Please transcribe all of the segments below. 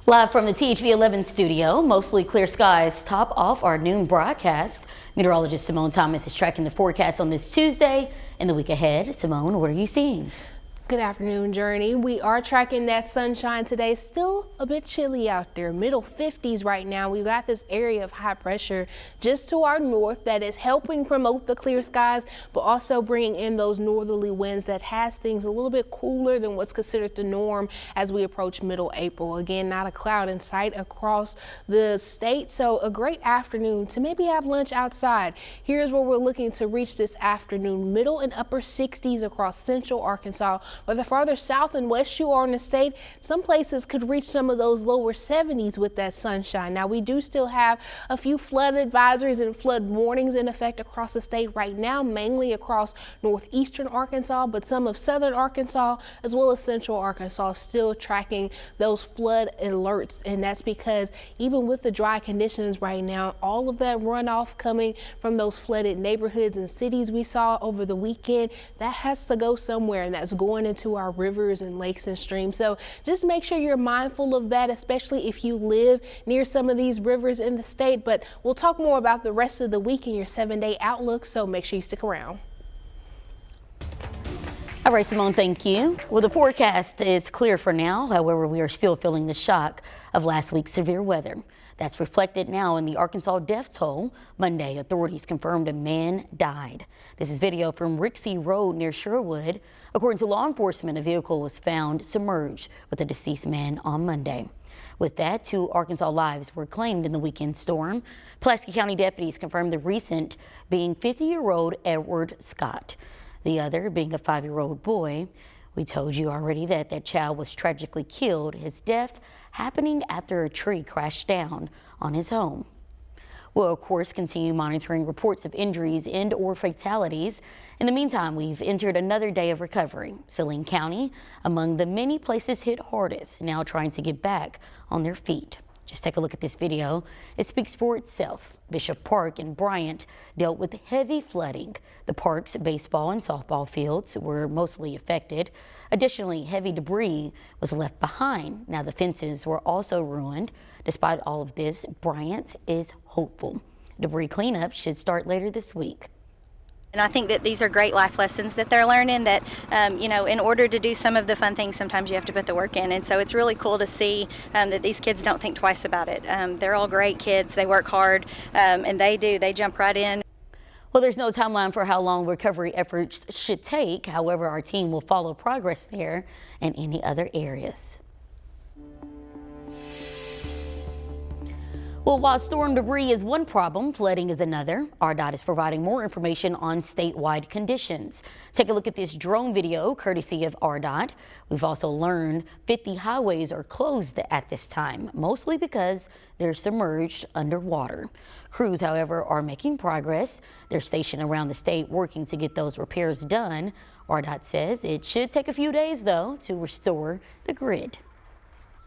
Live from the THV 11 studio, mostly clear skies top off our noon broadcast. Meteorologist Simone Thomas is tracking the forecast on this Tuesday and the week ahead. Simone, what are you seeing? Good afternoon, Jurnee. We are tracking that sunshine today. Still a bit chilly out there, middle 50s right now. We've got this area of high pressure just to our north that is helping promote the clear skies, but also bringing in those northerly winds that has things a little bit cooler than what's considered the norm as we approach middle April. Again, not a cloud in sight across the state, so a great afternoon to maybe have lunch outside. Here's where we're looking to reach this afternoon, middle and upper 60s across central Arkansas. But the farther south and west you are in the state, some places could reach some of those lower 70s with that sunshine. Now, we do still have a few flood advisories and flood warnings in effect across the state right now, mainly across northeastern Arkansas, but some of southern Arkansas as well as central Arkansas still tracking those flood alerts. And that's because even with the dry conditions right now, all of that runoff coming from those flooded neighborhoods and cities we saw over the weekend, that has to go somewhere, and that's going into our rivers and lakes and streams. So just make sure you're mindful of that, especially if you live near some of these rivers in the state. But we'll talk more about the rest of the week in your 7-day outlook, so make sure you stick around. All right, Simone, thank you. Well, the forecast is clear for now. However, we are still feeling the shock of last week's severe weather. That's reflected now in the Arkansas death toll. Monday, authorities confirmed a man died. This is video from Rixey Road near Sherwood. According to law enforcement, a vehicle was found submerged with a deceased man on Monday. With that, 2 Arkansas lives were claimed in the weekend storm. Pulaski County deputies confirmed the recent being 50-year-old Edward Scott, the other being a 5-year-old boy. We told you already that that child was tragically killed, his death happening after a tree crashed down on his home. We'll, of course, continue monitoring reports of injuries and/or fatalities. In the meantime, we've entered another day of recovery. Saline County, among the many places hit hardest, now trying to get back on their feet. Just take a look at this video. It speaks for itself. Bishop Park and Bryant dealt with heavy flooding. The park's baseball and softball fields were mostly affected. Additionally, heavy debris was left behind. Now the fences were also ruined. Despite all of this, Bryant is hopeful. Debris cleanup should start later this week. And I think that these are great life lessons that they're learning, that, you know, in order to do some of the fun things, sometimes you have to put the work in. And so it's really cool to see that these kids don't think twice about it. They're all great kids. They work hard, and they jump right in. Well, there's no timeline for how long recovery efforts should take. However, our team will follow progress there and any other areas. Well, while storm debris is one problem, flooding is another. ARDOT is providing more information on statewide conditions. Take a look at this drone video courtesy of ARDOT. We've also learned 50 highways are closed at this time, mostly because they're submerged underwater. Crews, however, are making progress. They're stationed around the state working to get those repairs done. ARDOT says it should take a few days, though, to restore the grid.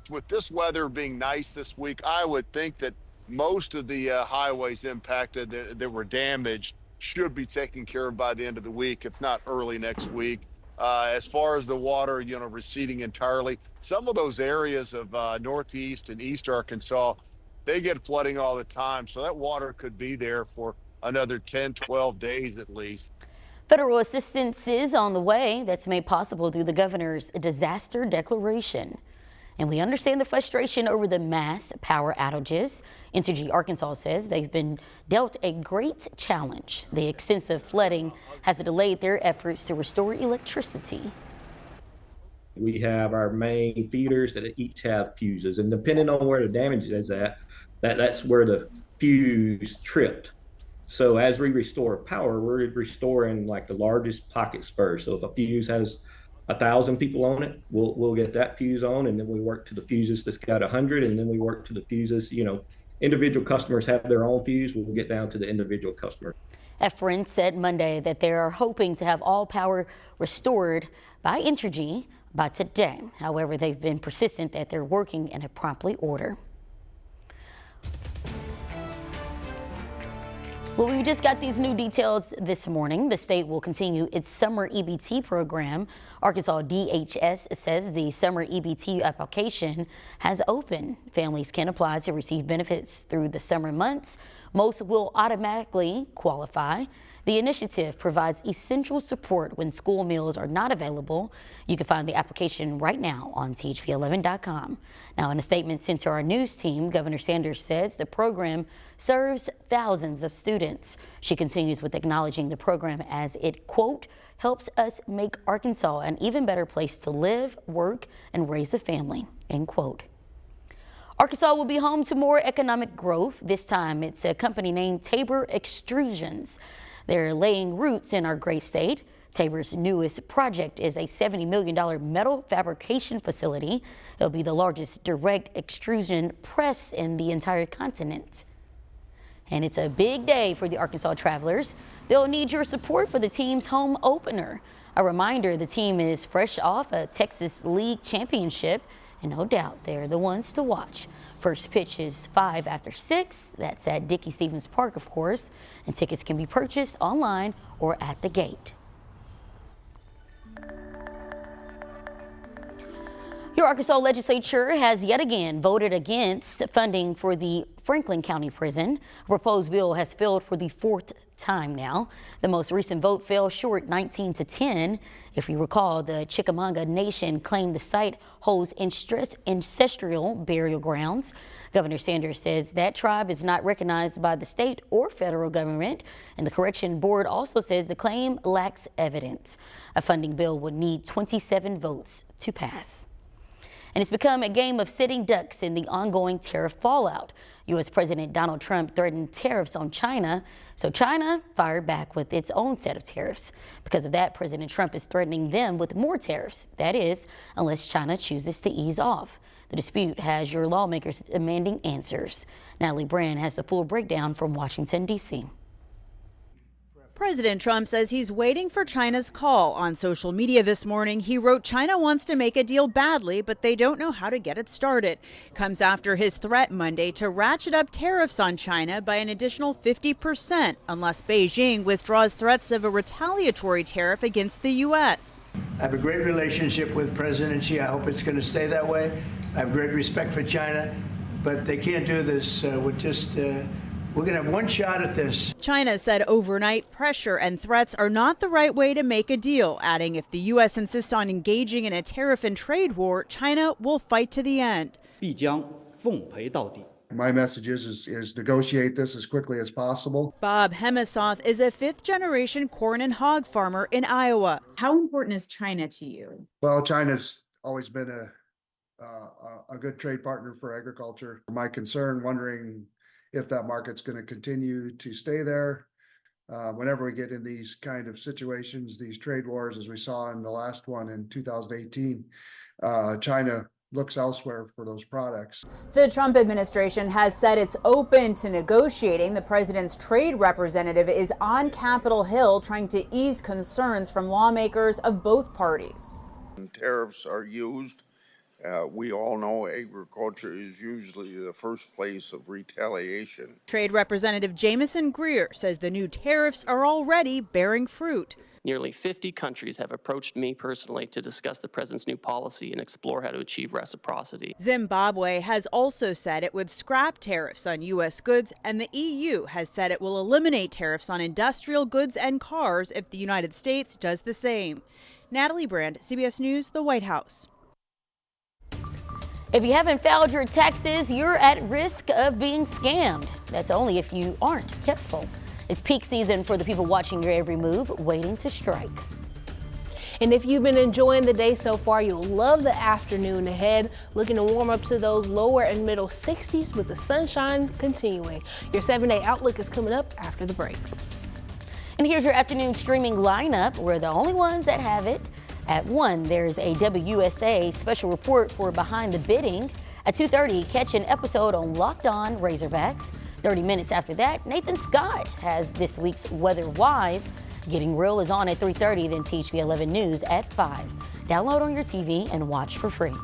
With this weather being nice this week, I would think that most of the highways impacted that were damaged should be taken care of by the end of the week, if not early next week. As far as the water, receding entirely, some of those areas of northeast and east Arkansas, they get flooding all the time. So that water could be there for another 10, 12 days at least. Federal assistance is on the way. That's made possible through the governor's disaster declaration. And we understand the frustration over the mass power outages. Entergy Arkansas says they've been dealt a great challenge. The extensive flooding has delayed their efforts to restore electricity. We have our main feeders that each have fuses, and depending on where the damage is at, that's where the fuse tripped. So as we restore power, we're restoring like the largest pockets first. So if a fuse has 1,000 people on it, we'll get that fuse on, and then we work to the fuses that's got 100, and then we work to the fuses, individual customers have their own fuse, we'll get down to the individual customer. Efren said Monday that they are hoping to have all power restored by Entergy by today. However, they've been persistent that they're working in a promptly order. Well, we just got these new details this morning. The state will continue its summer EBT program. Arkansas DHS says the summer EBT application has opened. Families can apply to receive benefits through the summer months. Most will automatically qualify. The initiative provides essential support when school meals are not available. You can find the application right now on THV11.com. Now, in a statement sent to our news team, Governor Sanders says the program serves thousands of students. She continues with acknowledging the program as it, quote, helps us make Arkansas an even better place to live, work, and raise a family, end quote. Arkansas will be home to more economic growth. This time, it's a company named Tabor Extrusions. They're laying roots in our great state. Tabor's newest project is a $70 million metal fabrication facility. It'll be the largest direct extrusion press in the entire continent. And it's a big day for the Arkansas Travelers. They'll need your support for the team's home opener. A reminder, the team is fresh off a Texas League championship, and no doubt they're the ones to watch. First pitch is 5 after 6. That's at Dickey-Stevens Park, of course, and tickets can be purchased online or at the gate. Your Arkansas legislature has yet again voted against funding for the Franklin County Prison. A proposed bill has failed for the 4th time now. The most recent vote fell short 19-10. If you recall, the Chickamauga Nation claimed the site holds ancestral burial grounds. Governor Sanders says that tribe is not recognized by the state or federal government, and the Correction Board also says the claim lacks evidence. A funding bill would need 27 votes to pass. And it's become a game of sitting ducks in the ongoing tariff fallout. U.S. President Donald Trump threatened tariffs on China, so China fired back with its own set of tariffs. Because of that, President Trump is threatening them with more tariffs. That is, unless China chooses to ease off. The dispute has your lawmakers demanding answers. Natalie Brand has the full breakdown from Washington, D.C. President Trump says he's waiting for China's call. On social media this morning, he wrote China wants to make a deal badly, but they don't know how to get it started. Comes after his threat Monday to ratchet up tariffs on China by an additional 50% unless Beijing withdraws threats of a retaliatory tariff against the U.S. I have a great relationship with President Xi. I hope it's going to stay that way. I have great respect for China, but they can't do this with just... We're going to have one shot at this. China said overnight pressure and threats are not the right way to make a deal, adding if the U.S. insists on engaging in a tariff and trade war, China will fight to the end. My message is negotiate this as quickly as possible. Bob Hemisoth is a fifth-generation corn and hog farmer in Iowa. How important is China to you? Well, China's always been a good trade partner for agriculture. My concern, wondering if that market's going to continue to stay there. Whenever we get in these kind of situations, these trade wars, as we saw in the last one in 2018, China looks elsewhere for those products. The Trump administration has said it's open to negotiating. The president's trade representative is on Capitol Hill trying to ease concerns from lawmakers of both parties. Tariffs are used. We all know agriculture is usually the first place of retaliation. Trade Representative Jamison Greer says the new tariffs are already bearing fruit. Nearly 50 countries have approached me personally to discuss the president's new policy and explore how to achieve reciprocity. Zimbabwe has also said it would scrap tariffs on U.S. goods, and the EU has said it will eliminate tariffs on industrial goods and cars if the United States does the same. Natalie Brand, CBS News, the White House. If you haven't filed your taxes, you're at risk of being scammed. That's only if you aren't careful. It's peak season for the people watching your every move, waiting to strike. And if you've been enjoying the day so far, you'll love the afternoon ahead. Looking to warm up to those lower and middle 60s with the sunshine continuing. Your 7-day outlook is coming up after the break. And here's your afternoon streaming lineup. We're the only ones that have it. At 1, there's a WUSA special report for Behind the Bidding. At 2:30, catch an episode on Locked On Razorbacks. 30 minutes after that, Nathan Scott has this week's Weather Wise. Getting Real is on at 3:30, then THV 11 News at 5. Download on your TV and watch for free.